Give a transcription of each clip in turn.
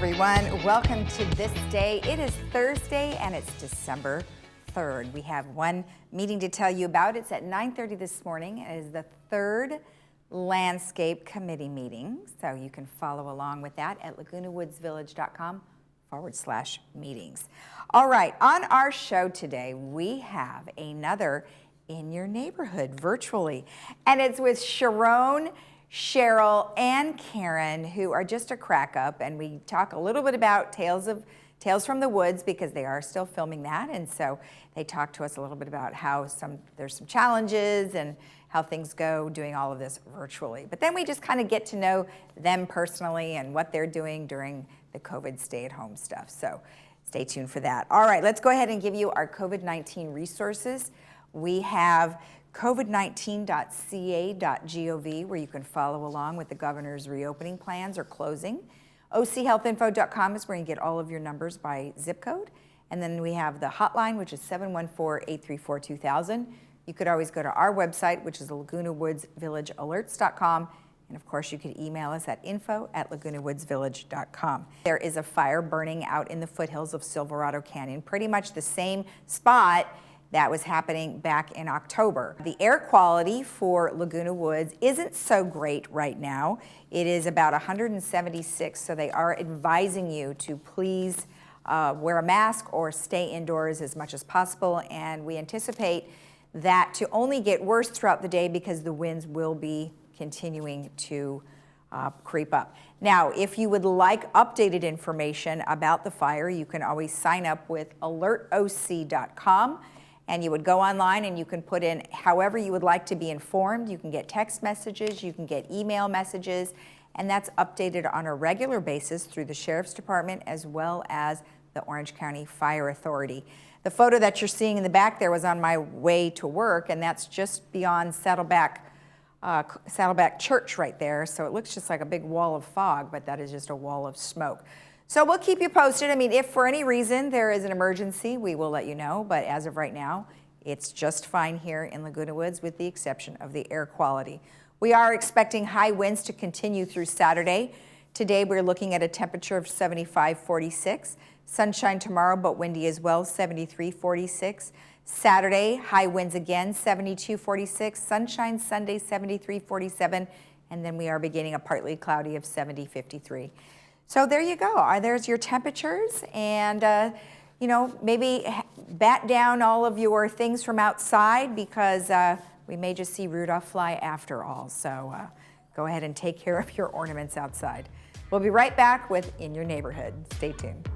everyone. Welcome to This Day. It is Thursday and it's December 3rd. We have one meeting to tell you about. It's at 9:30 this morning. It is the third Landscape Committee meeting. So you can follow along with that at lagunawoodsvillage.com/meetings. All right, on our show today, we have another In Your Neighborhood virtually. And it's with Sharon, Cheryl, and Karen, who are just a crack up, and we talk a little bit about Tales from the Woods because they are still filming that, and so they talk to us a little bit about how there's some challenges and how things go doing all of this virtually. But then we just kind of get to know them personally and what they're doing during the COVID stay-at-home stuff. So stay tuned for that. All right, let's go ahead and give you our COVID-19 resources. We have covid19.ca.gov, where you can follow along with the governor's reopening plans or closing. ochealthinfo.com is where you get all of your numbers by zip code. And then we have the hotline, which is 714-834-2000. You could always go to our website, which is lagunawoodsvillagealerts.com. And of course, you could email us at info@lagunawoodsvillage.com. There is a fire burning out in the foothills of Silverado Canyon, pretty much the same spot that was happening back in October. The air quality for Laguna Woods isn't so great right now. It is about 176, so they are advising you to please wear a mask or stay indoors as much as possible. And we anticipate that to only get worse throughout the day because the winds will be continuing to creep up. Now, if you would like updated information about the fire, you can always sign up with alertoc.com. And you would go online and you can put in however you would like to be informed. You can get text messages, you can get email messages, and that's updated on a regular basis through the Sheriff's Department as well as the Orange County Fire Authority. The photo that you're seeing in the back there was on my way to work, and that's just beyond Saddleback Church right there. So it looks just like a big wall of fog, but that is just a wall of smoke. So we'll keep you posted. I mean, if for any reason there is an emergency, we will let you know. But as of right now, it's just fine here in Laguna Woods with the exception of the air quality. We are expecting high winds to continue through Saturday. Today, we're looking at a temperature of 75-46. Sunshine tomorrow, but windy as well, 73-46. Saturday, high winds again, 72-46. Sunshine Sunday, 73-47. And then we are beginning a partly cloudy of 70-53. So there you go. There's your temperatures, and maybe bat down all of your things from outside because we may just see Rudolph fly after all. So go ahead and take care of your ornaments outside. We'll be right back with In Your Neighborhood. Stay tuned.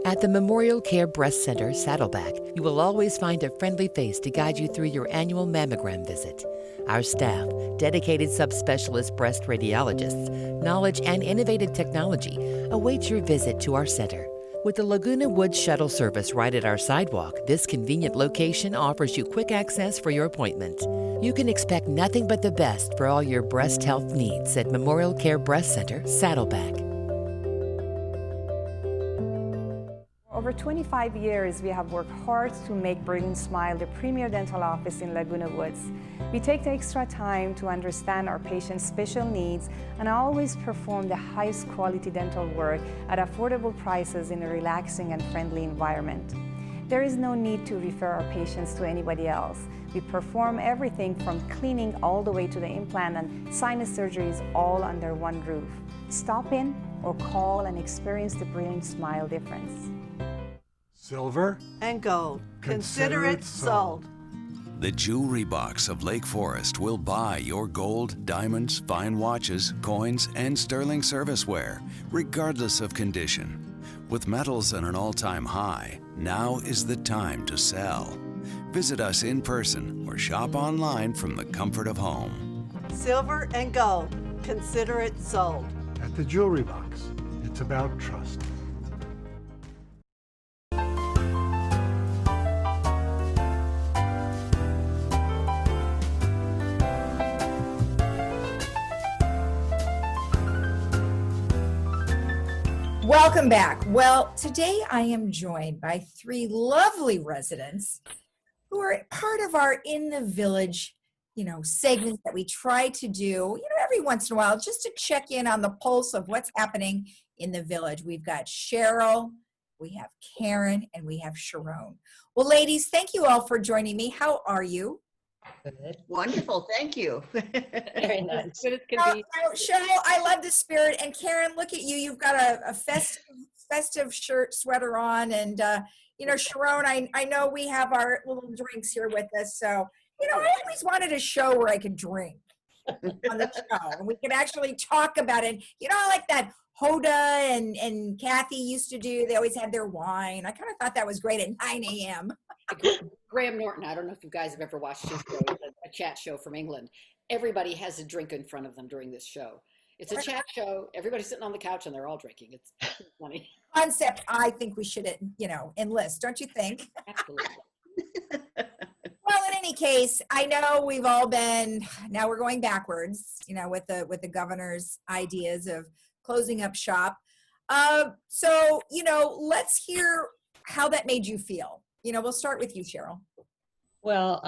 At the Memorial Care Breast Center, Saddleback, you will always find a friendly face to guide you through your annual mammogram visit. Our staff, dedicated subspecialist breast radiologists, knowledge, and innovative technology await your visit to our center. With the Laguna Woods shuttle service right at our sidewalk, this convenient location offers you quick access for your appointment. You can expect nothing but the best for all your breast health needs at Memorial Care Breast Center, Saddleback. Over 25 years, we have worked hard to make Brilliant Smile the premier dental office in Laguna Woods. We take the extra time to understand our patients' special needs and always perform the highest quality dental work at affordable prices in a relaxing and friendly environment. There is no need to refer our patients to anybody else. We perform everything from cleaning all the way to the implant and sinus surgeries all under one roof. Stop in or call and experience the Brilliant Smile difference. Silver and gold. Consider it sold. The Jewelry Box of Lake Forest will buy your gold, diamonds, fine watches, coins, and sterling serviceware, regardless of condition. With metals at an all-time high, now is the time to sell. Visit us in person or shop online from the comfort of home. Silver and gold. Consider it sold. At the Jewelry Box, it's about trust. Welcome back. Well, today I am joined by three lovely residents who are part of our In the Village, segments that we try to do, every once in a while, just to check in on the pulse of what's happening in the village. We've got Cheryl, we have Karen, and we have Sharon. Well, ladies, thank you all for joining me. How are you? Good. Wonderful, thank you. Very nice. Good as can be. Cheryl, I love the spirit. And Karen, look at you. You've got a festive shirt, sweater on. And, Sharon, I know we have our little drinks here with us. So, I always wanted a show where I could drink on the show. And we could actually talk about it. Like that Hoda and Kathy used to do. They always had their wine. I kind of thought that was great at 9 a.m. Graham Norton, I don't know if you guys have ever watched his show, a chat show from England. Everybody has a drink in front of them during this show. It's a chat show. Everybody's sitting on the couch and they're all drinking. It's funny. Concept I think we should, enlist, don't you think? Absolutely. Well, in any case, I know we've all been, now we're going backwards, with the governor's ideas of closing up shop. So, let's hear how that made you feel. We'll start with you, Cheryl. Well,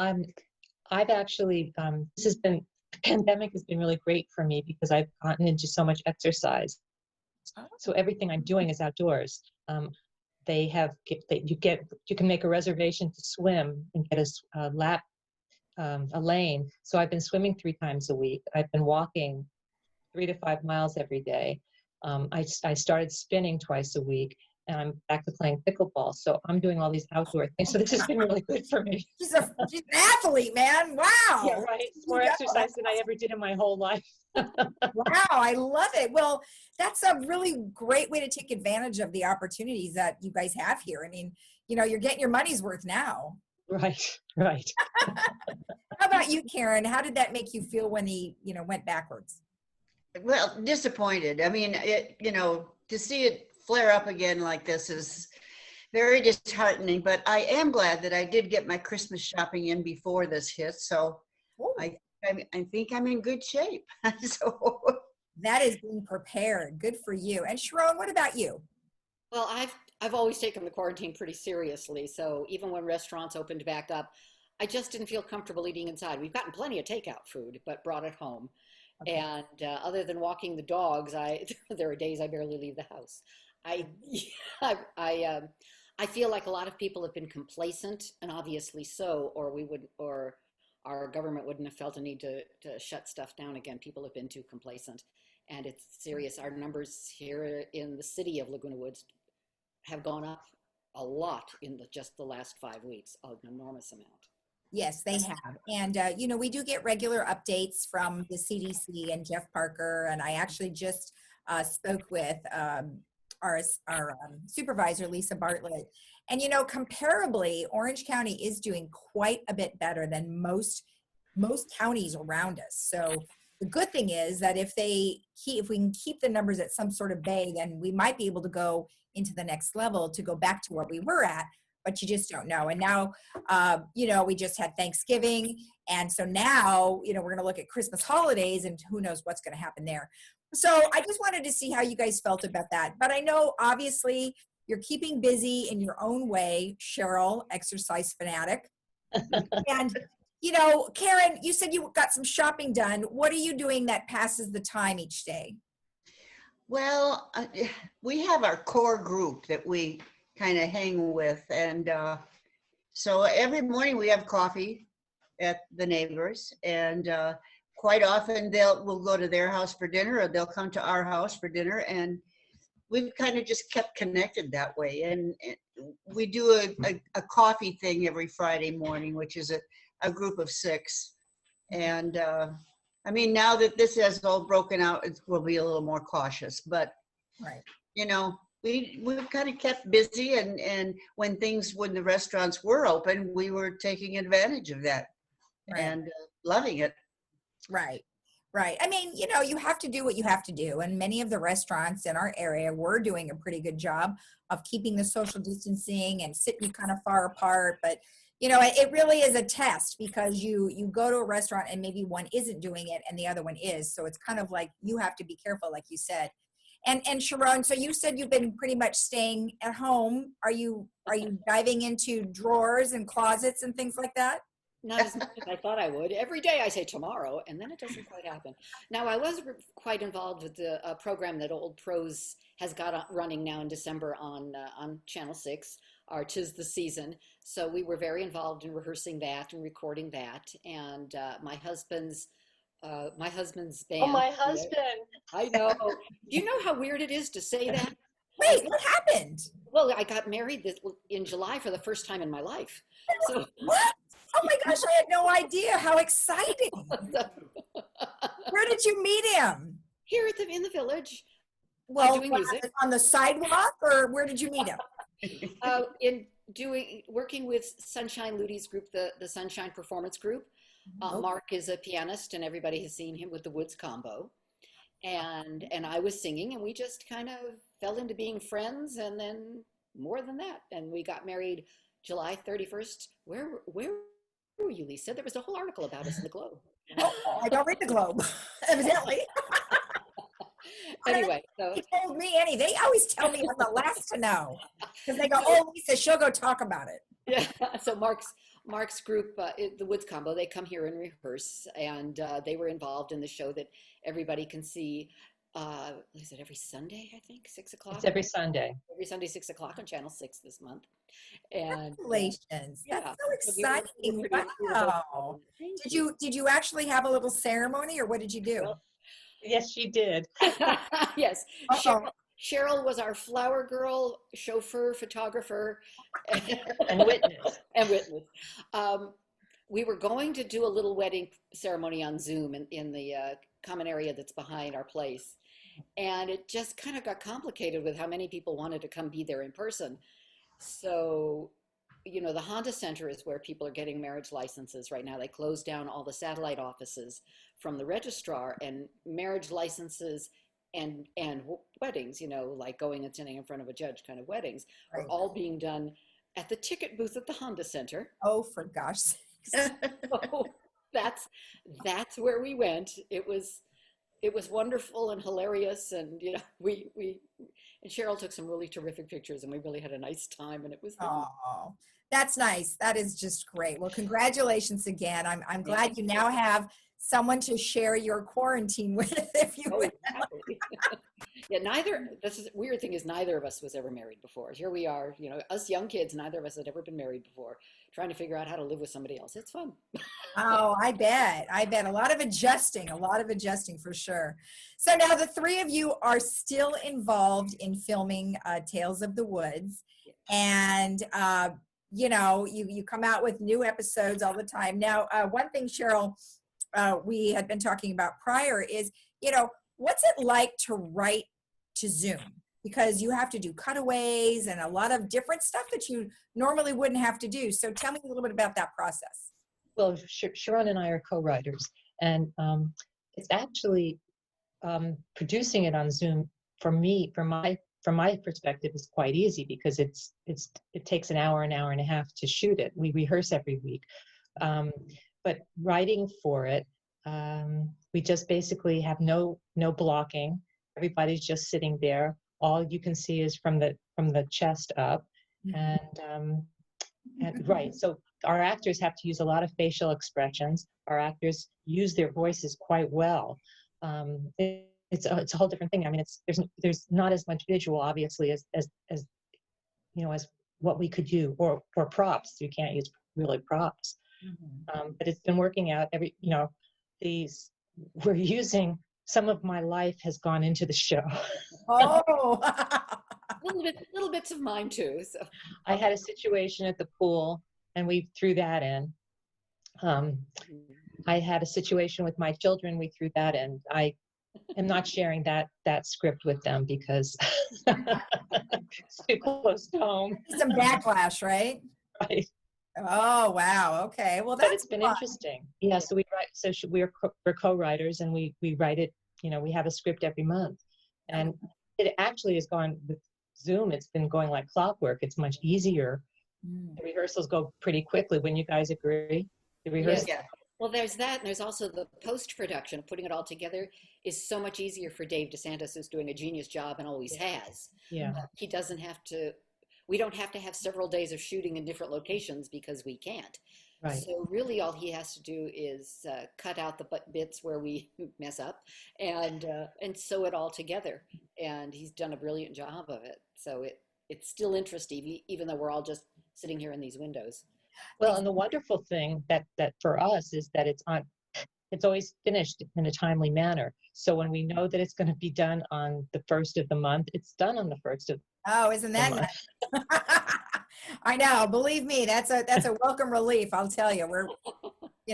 I've actually, the pandemic has been really great for me because I've gotten into so much exercise. So everything I'm doing is outdoors. You can make a reservation to swim and get a lane. So I've been swimming 3 times a week. I've been walking 3 to 5 miles every day. I started spinning twice a week. And I'm back to playing pickleball. So I'm doing all these outdoor things. So this has been really good for me. She's an athlete, man. Wow. Yeah, right. It's more exercise than I ever did in my whole life. Wow, I love it. Well, that's a really great way to take advantage of the opportunities that you guys have here. I mean, you're getting your money's worth now. Right, right. How about you, Karen? How did that make you feel when he, went backwards? Well, disappointed. I mean, to see it flare up again like this is very disheartening, but I am glad that I did get my Christmas shopping in before this hit. So I think I'm in good shape. So that is being prepared. Good for you. And Sharon, what about you? Well, I've always taken the quarantine pretty seriously. So even when restaurants opened back up, I just didn't feel comfortable eating inside. We've gotten plenty of takeout food, but brought it home. Okay. And other than walking the dogs, there are days I barely leave the house. I feel like a lot of people have been complacent, and obviously so, or our government wouldn't have felt a need to shut stuff down again. People have been too complacent, and it's serious. Our numbers here in the city of Laguna Woods have gone up a lot in just the last 5 weeks, an enormous amount. Yes, they have. And, we do get regular updates from the CDC and Jeff Parker, and I actually just spoke with our supervisor, Lisa Bartlett. And, comparably, Orange County is doing quite a bit better than most counties around us. So the good thing is that if we can keep the numbers at some sort of bay, then we might be able to go into the next level to go back to where we were at, but you just don't know. And now, we just had Thanksgiving. And so now, we're going to look at Christmas holidays and who knows what's going to happen there. So I just wanted to see how you guys felt about that. But I know, obviously, you're keeping busy in your own way, Cheryl, exercise fanatic. And, Karen, you said you got some shopping done. What are you doing that passes the time each day? Well, we have our core group that we kind of hang with. And so every morning we have coffee at the neighbors, and quite often we'll go to their house for dinner, or they'll come to our house for dinner, and we've kind of just kept connected that way. And we do a coffee thing every Friday morning, which is a group of 6. And I mean, now that this has all broken out, we'll be a little more cautious. But right, we've kind of kept busy, and when the restaurants were open, we were taking advantage of that, right, and loving it. Right. I mean, you have to do what you have to do. And many of the restaurants in our area were doing a pretty good job of keeping the social distancing and sitting kind of far apart. But, it really is a test, because you go to a restaurant and maybe one isn't doing it and the other one is. So it's kind of like you have to be careful, like you said. And Sharon, so you said you've been pretty much staying at home. Are you diving into drawers and closets and things like that? Not as much as I thought I would. Every day I say tomorrow, and then it doesn't quite happen. Now, I was quite involved with the program that Old Pros has got running now in December on Channel 6, our 'Tis the Season. So we were very involved in rehearsing that and recording that. And my husband's band. Oh, my husband. I know. Do you know how weird it is to say that? Wait, what happened? Well, I got married in July for the first time in my life. So What? Oh my gosh, I had no idea. How exciting. Where did you meet him? here in the village, Well, doing music. on the sidewalk, or where did you meet him? Working with Sunshine Ludi's group, the Sunshine Performance Group. Mark is a pianist, and everybody has seen him with the Woods Combo. And I was singing, and we just kind of fell into being friends, and then more than that. And we got married July 31st. Where were you, Lisa? There was a whole article about us in the Globe. Oh, I don't read the Globe, evidently. Anyway, so He told me any. They always tell me I'm the last to know because they go, "Oh, Lisa, she'll go talk about it." yeah. So Mark's group, the Woods Combo, they come here and rehearse, and they were involved in the show that everybody can see. Is it every Sunday? I think 6 o'clock. It's every Sunday. Every Sunday, 6 o'clock on Channel 6 this month. And Congratulations! yeah. That's so we were exciting! pretty- Wow. Did you actually have a little ceremony, or what did you do? Yes, she did. Yes. Uh-oh. Cheryl was our flower girl, chauffeur, photographer, And witness. and witness. We were going to do a little wedding ceremony on Zoom in the common area that's behind our place. And it just kind of got complicated with how many people wanted to come be there in person. So, the Honda Center is where people are getting marriage licenses right now. They closed down all the satellite offices from the registrar, and marriage licenses and weddings, like going and sitting in front of a judge kind of weddings, are all being done at the ticket booth at the Honda Center. Oh, for gosh sakes. So that's where we went. It was wonderful and hilarious, and we and Cheryl took some really terrific pictures, and we really had a nice time, and it was fun. Oh, that's nice. That is just great. Well, congratulations again. I'm glad you now have someone to share your quarantine with, if you will. Exactly. Yeah, this is weird thing is neither of us was ever married before. Here we are, us young kids, neither of us had ever been married before, trying to figure out how to live with somebody else. It's fun. Oh, I bet. A lot of adjusting for sure. So now the three of you are still involved in filming Tales of the Woods. And, you come out with new episodes all the time. Now, one thing, Cheryl, we had been talking about prior is, what's it like to write to Zoom? Because you have to do cutaways and a lot of different stuff that you normally wouldn't have to do. So tell me a little bit about that process. Well, Sharon and I are co-writers, and it's actually producing it on Zoom for me, from my perspective, is quite easy because it takes an hour and a half to shoot it. We rehearse every week, but writing for it, we just basically have no blocking. Everybody's just sitting there. All you can see is from the chest up, and right. So our actors have to use a lot of facial expressions. Our actors use their voices quite well. It's a whole different thing. I mean, there's not as much visual, obviously, as what we could do, or props. You can't use really props. But it's been working out. We're using, some of my life has gone into the show. Oh, little bits of mine too. So I had a situation at the pool, and we threw that in. I had a situation with my children. We threw that in. I am not sharing that script with them because it's too close to home. some backlash, right? Right. Oh, wow. Okay. Well, But it's been interesting. Yeah. So we write. So we're co-writers, and we write it. We have a script every month, and it actually has gone with Zoom. It's been going like clockwork. It's much easier. The rehearsals go pretty quickly. When you guys agree, the rehearsals. Yeah. Well, there's that, and there's also the post-production. Putting it all together is so much easier for Dave DeSantis, who's doing a genius job and always has. Yeah. He doesn't have to, we don't have to have several days of shooting in different locations because we can't. Right. So really all he has to do is cut out the bits where we mess up and sew it all together. And he's done a brilliant job of it. So it's still interesting, even though we're all just sitting here in these windows. Well, and the wonderful thing that for us is that it's always finished in a timely manner. So when we know that it's going to be done on the first of the month, it's done on the first of Oh, isn't that nice? I know. Believe me, that's a welcome relief. I'll tell you. We're,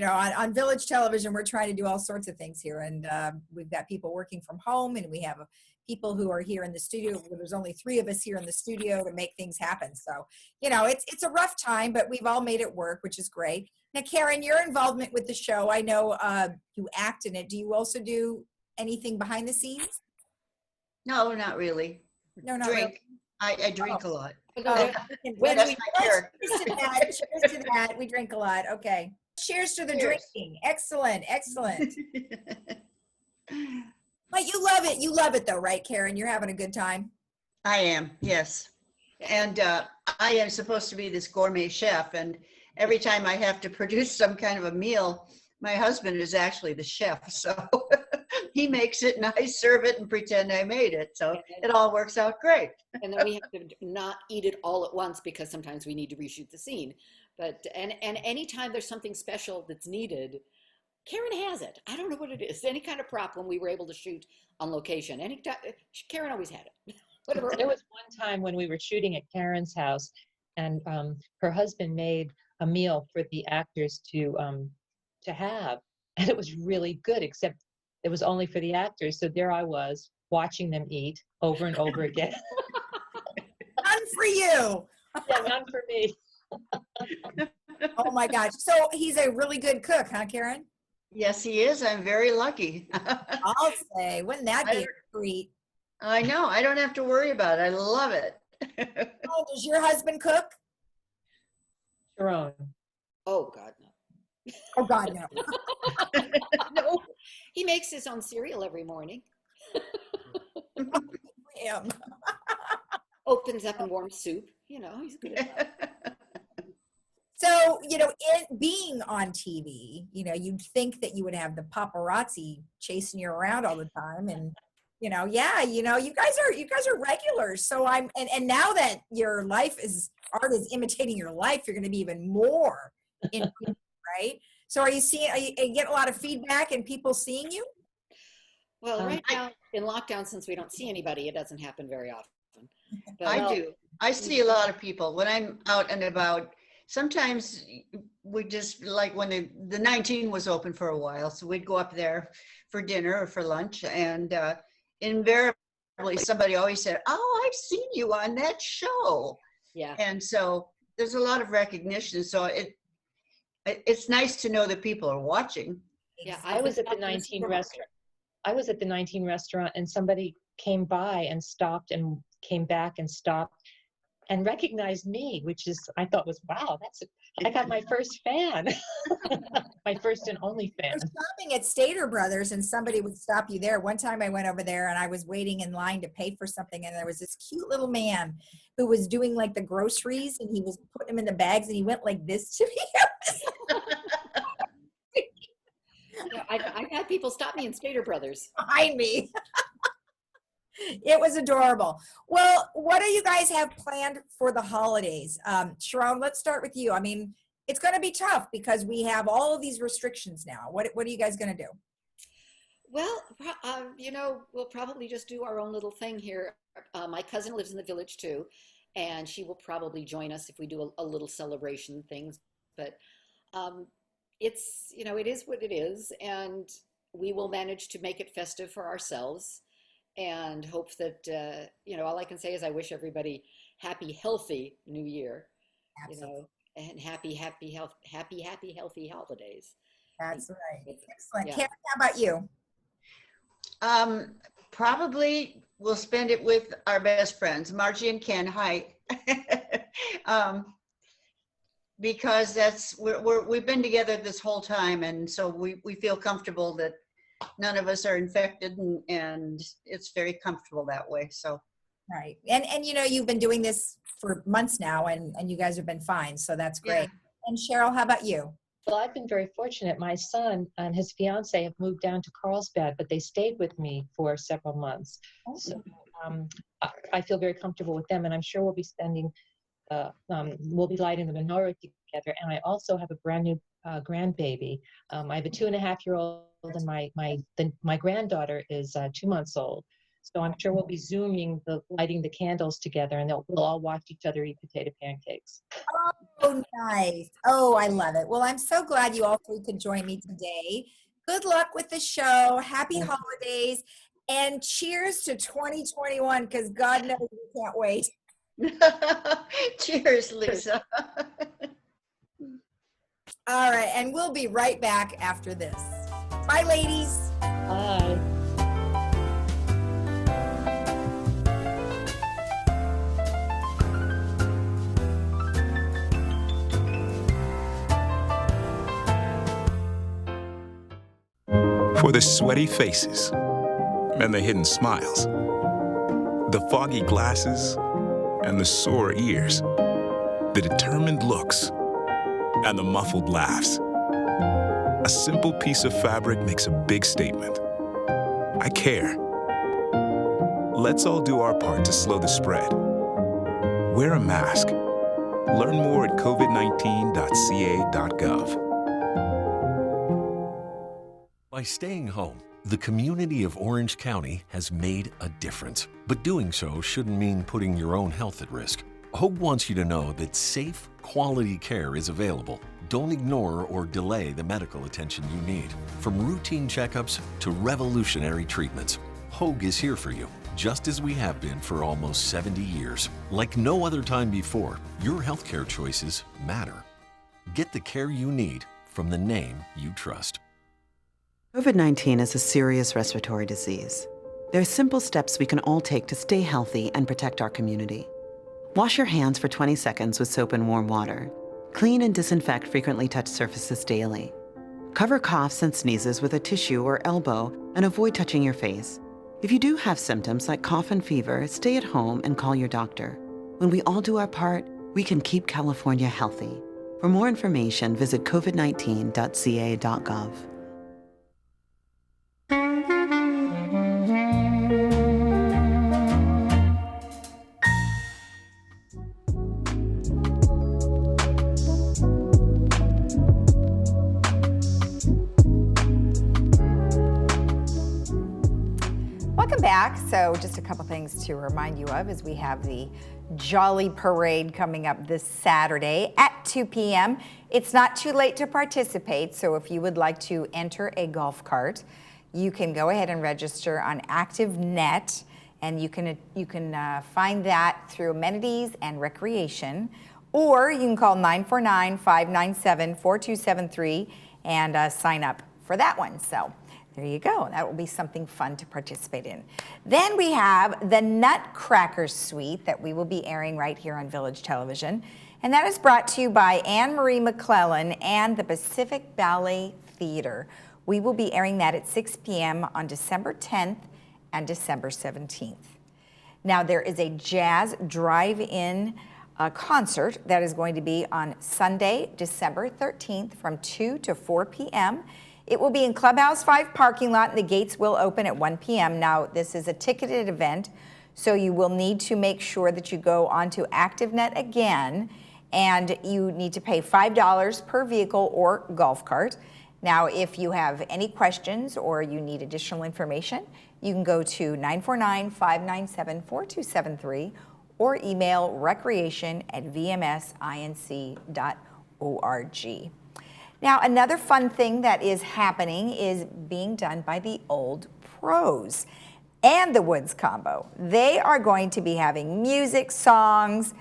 on Village Television, we're trying to do all sorts of things here, and we've got people working from home, and we have people who are here in the studio. There's only 3 of us here in the studio to make things happen. So, it's a rough time, but we've all made it work, which is great. Now, Karen, your involvement with the show, I know you act in it. Do you also do anything behind the scenes? No, not really. No, not Drink. really. I drink a lot. Oh, When that's my character. cheers to that. Cheers to that. We drink a lot. Okay. Cheers to the drinking. Excellent. Excellent. But you love it. You love it though, right, Karen? You're having a good time. I am, yes. And I am supposed to be this gourmet chef. And every time I have to produce some kind of a meal, my husband is actually the chef. So he makes it and I serve it and pretend I made it. So it all works out great. And then we have to not eat it all at once because sometimes we need to reshoot the scene. But and anytime there's something special that's needed, Karen has it. I don't know what it is. Any kind of prop when we were able to shoot on location. Karen always had it. Whatever. There was one time when we were shooting at Karen's house, and her husband made a meal for the actors to have, and it was really good. Except it was only for the actors. So there I was watching them eat over and over again. None for you. Yeah, none for me. Oh my gosh. So he's a really good cook, huh, Karen? Yes, he is. I'm very lucky. I'll say. Wouldn't that be a treat? I know. I don't have to worry about it. I love it. Oh, does your husband cook? Sharon. Oh, God, no. Oh, God, no. No. He makes his own cereal every morning. Him. Opens up and warms soup. He's good at that. So, in being on TV, you'd think that you would have the paparazzi chasing you around all the time. And, you guys are regulars. So and now that your life art is imitating your life, you're going to be even more in, right? So are you get a lot of feedback and people seeing you? Well, right now in lockdown, since we don't see anybody, it doesn't happen very often. But, I do. I see a lot of people when I'm out and about. Sometimes we just, like when the 19 was open for a while, so we'd go up there for dinner or for lunch, and invariably somebody always said, "Oh, I've seen you on that show." Yeah. And so there's a lot of recognition. So it's nice to know that people are watching. Yeah, I was at the 19 restaurant. I was at the 19 restaurant, and somebody came by and stopped and came back and stopped and recognized me, which I thought was, wow, I got my first fan, my first and only fan. I was shopping at Stater Brothers and somebody would stop you there. One time I went over there and I was waiting in line to pay for something, and there was this cute little man who was doing like the groceries, and he was putting them in the bags, and he went like this to me. I've had people stop me in Stater Brothers. Behind me. It was adorable. Well, what do you guys have planned for the holidays? Sharon, let's start with you. I mean, it's going to be tough because we have all of these restrictions now. What are you guys going to do? Well, we'll probably just do our own little thing here. My cousin lives in the village too, and she will probably join us if we do a little celebration things. But it's, it is what it is, and we will manage to make it festive for ourselves. And hope that, all I can say is I wish everybody happy, healthy New Year, and happy, healthy holidays. That's right. Excellent. Yeah. Karen, how about you? Probably we'll spend it with our best friends, Margie and Ken. Hi. because we've been together this whole time, and so we feel comfortable that none of us are infected, and it's very comfortable that way. So Right. And you know, you've been doing this for months now, and you guys have been fine. So that's great. Yeah. And Cheryl, how about you? Well, I've been very fortunate. My son and his fiance have moved down to Carlsbad, but they stayed with me for several months. So I feel very comfortable with them, and I'm sure we'll be spending, we'll be lighting the menorah together. And I also have a brand new grandbaby. I have a 2.5-year-old, and my granddaughter is 2 months old. So I'm sure we'll be Zooming lighting the candles together, and we'll all watch each other eat potato pancakes. Oh, nice. Oh, I love it. Well, I'm so glad you all three could join me today. Good luck with the show. Happy holidays. And cheers to 2021, because God knows we can't wait. cheers, Lisa. All right. And we'll be right back after this. Bye, ladies. Bye. For the sweaty faces and the hidden smiles, the foggy glasses and the sore ears, the determined looks and the muffled laughs. A simple piece of fabric makes a big statement. I care. Let's all do our part to slow the spread. Wear a mask. Learn more at covid19.ca.gov. By staying home, the community of Orange County has made a difference. But doing so shouldn't mean putting your own health at risk. Hogue wants you to know that safe, quality care is available. Don't ignore or delay the medical attention you need. From routine checkups to revolutionary treatments, Hogue is here for you, just as we have been for almost 70 years. Like no other time before, your healthcare choices matter. Get the care you need from the name you trust. COVID-19 is a serious respiratory disease. There are simple steps we can all take to stay healthy and protect our community. Wash your hands for 20 seconds with soap and warm water. Clean and disinfect frequently touched surfaces daily. Cover coughs and sneezes with a tissue or elbow and avoid touching your face. If you do have symptoms like cough and fever, stay at home and call your doctor. When we all do our part, we can keep California healthy. For more information, visit covid19.ca.gov. Welcome back. So just a couple things to remind you of as we have the Jolly Parade coming up this Saturday at 2 p.m. It's not too late to participate, so if you would like to enter a golf cart, you can go ahead and register on ActiveNet, and you can find that through amenities and recreation, or you can call 949-597-4273 and sign up for that one. So there you go. That will be something fun to participate in. Then we have the Nutcracker Suite that we will be airing right here on Village Television. And that is brought to you by Anne-Marie McClellan and the Pacific Ballet Theater. We will be airing that at 6 p.m. on December 10th and December 17th. Now there is a jazz drive-in concert that is going to be on Sunday, December 13th from 2 to 4 p.m. It will be in Clubhouse 5 parking lot, and the gates will open at 1 p.m. Now, this is a ticketed event, so you will need to make sure that you go onto ActiveNet again, and you need to pay $5 per vehicle or golf cart. Now, if you have any questions or you need additional information, you can go to 949-597-4273 or email recreation@vmsinc.org. Now, another fun thing that is happening is being done by the Old Pros and the Woods Combo. They are going to be having music, songs,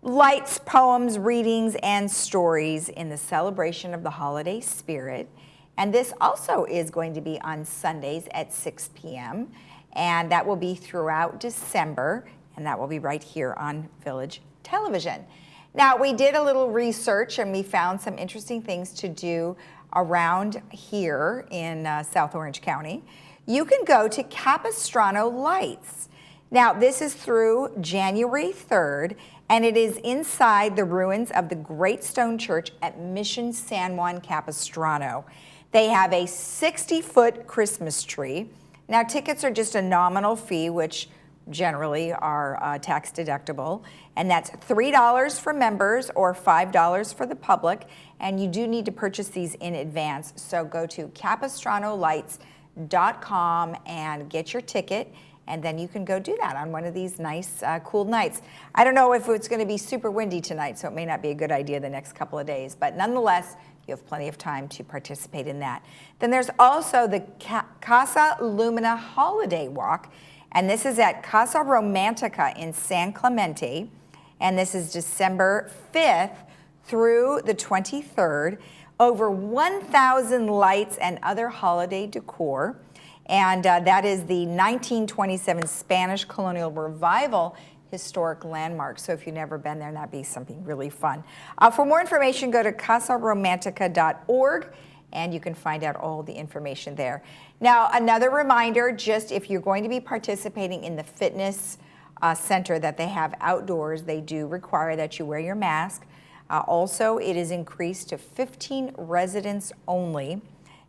lights, poems, readings, and stories in the celebration of the holiday spirit. And this also is going to be on Sundays at 6 p.m. And that will be throughout December, and that will be right here on Village Television. Now, we did a little research and we found some interesting things to do around here in South Orange County. You can go to Capistrano Lights. Now, this is through January 3rd, and it is inside the ruins of the Great Stone Church at Mission San Juan Capistrano. They have a 60-foot Christmas tree. Now, tickets are just a nominal fee, which generally are tax deductible, and that's $3 for members or $5 for the public, and you do need to purchase these in advance. So go to capistranolights.com and get your ticket, and then you can go do that on one of these nice, cool nights. I don't know if it's going to be super windy tonight, so it may not be a good idea the next couple of days, but nonetheless, you have plenty of time to participate in that. Then there's also the Casa Lumina Holiday Walk, and this is at Casa Romantica in San Clemente, and this is December 5th through the 23rd. Over 1,000 lights and other holiday decor, and that is the 1927 Spanish Colonial Revival historic landmark. So if you've never been there, that'd be something really fun. For more information, go to casaromantica.org, and you can find out all the information there. Now, another reminder, just if you're going to be participating in the fitness center that they have outdoors, they do require that you wear your mask. Also, it is increased to 15 residents only.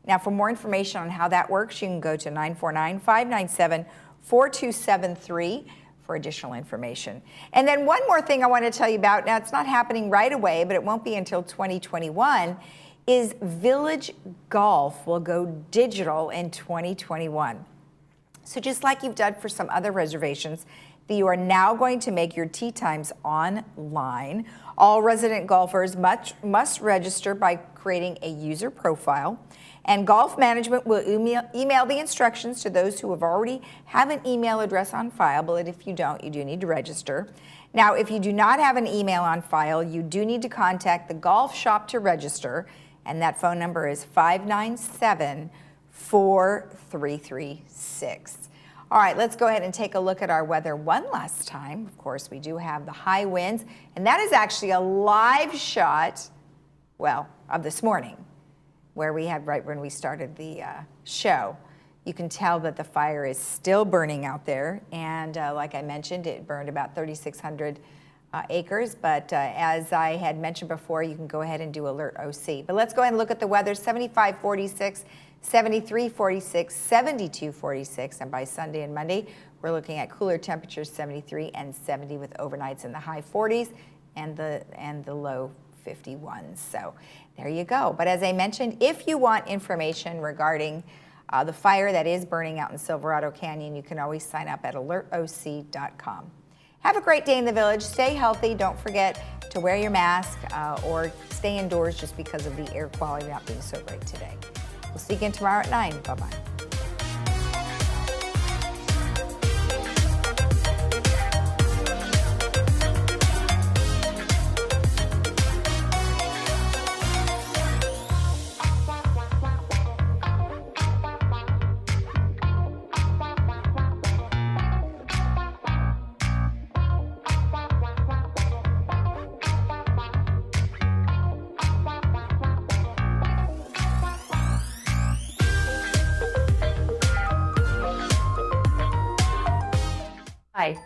Now, for more information on how that works, you can go to 949-597-4273 for additional information. And then one more thing I want to tell you about, now it's not happening right away, but it won't be until 2021, is Village Golf will go digital in 2021. So just like you've done for some other reservations, you are now going to make your tee times online. All resident golfers must register by creating a user profile, and golf management will email the instructions to those who have already have an email address on file, but if you don't, you do need to register. Now, if you do not have an email on file, you do need to contact the golf shop to register, and that phone number is 597-4336. All right, let's go ahead and take a look at our weather one last time. Of course, we do have the high winds, and that is actually a live shot, well, of this morning, where we had right when we started the show. You can tell that the fire is still burning out there, and like I mentioned, it burned about 3,600 acres, but as I had mentioned before, you can go ahead and do Alert OC. But let's go ahead and look at the weather. 75, 46, 73, 46, 72, 46, and by Sunday and Monday, we're looking at cooler temperatures, 73 and 70, with overnights in the high 40s and the low 51s. So there you go. But as I mentioned, if you want information regarding the fire that is burning out in Silverado Canyon, you can always sign up at alertoc.com. Have a great day in the village. Stay healthy. Don't forget to wear your mask or stay indoors just because of the air quality not being so great today. We'll see you again tomorrow at 9. Bye-bye. Hi,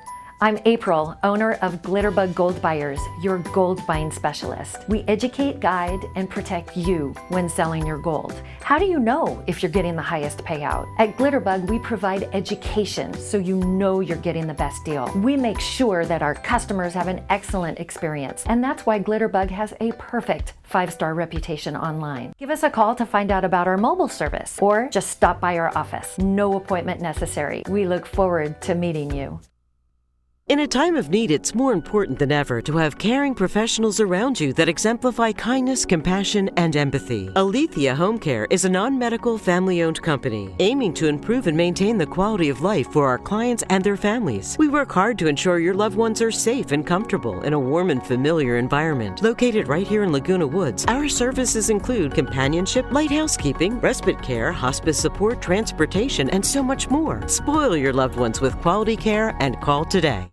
I'm April, owner of Glitterbug Gold Buyers, your gold buying specialist. We educate, guide, and protect you when selling your gold. How do you know if you're getting the highest payout? At Glitterbug, we provide education so you know you're getting the best deal. We make sure that our customers have an excellent experience, and that's why Glitterbug has a perfect 5-star reputation online. Give us a call to find out about our mobile service, or just stop by our office. No appointment necessary. We look forward to meeting you. In a time of need, it's more important than ever to have caring professionals around you that exemplify kindness, compassion, and empathy. Alethea Home Care is a non-medical, family-owned company aiming to improve and maintain the quality of life for our clients and their families. We work hard to ensure your loved ones are safe and comfortable in a warm and familiar environment. Located right here in Laguna Woods, our services include companionship, light housekeeping, respite care, hospice support, transportation, and so much more. Spoil your loved ones with quality care and call today.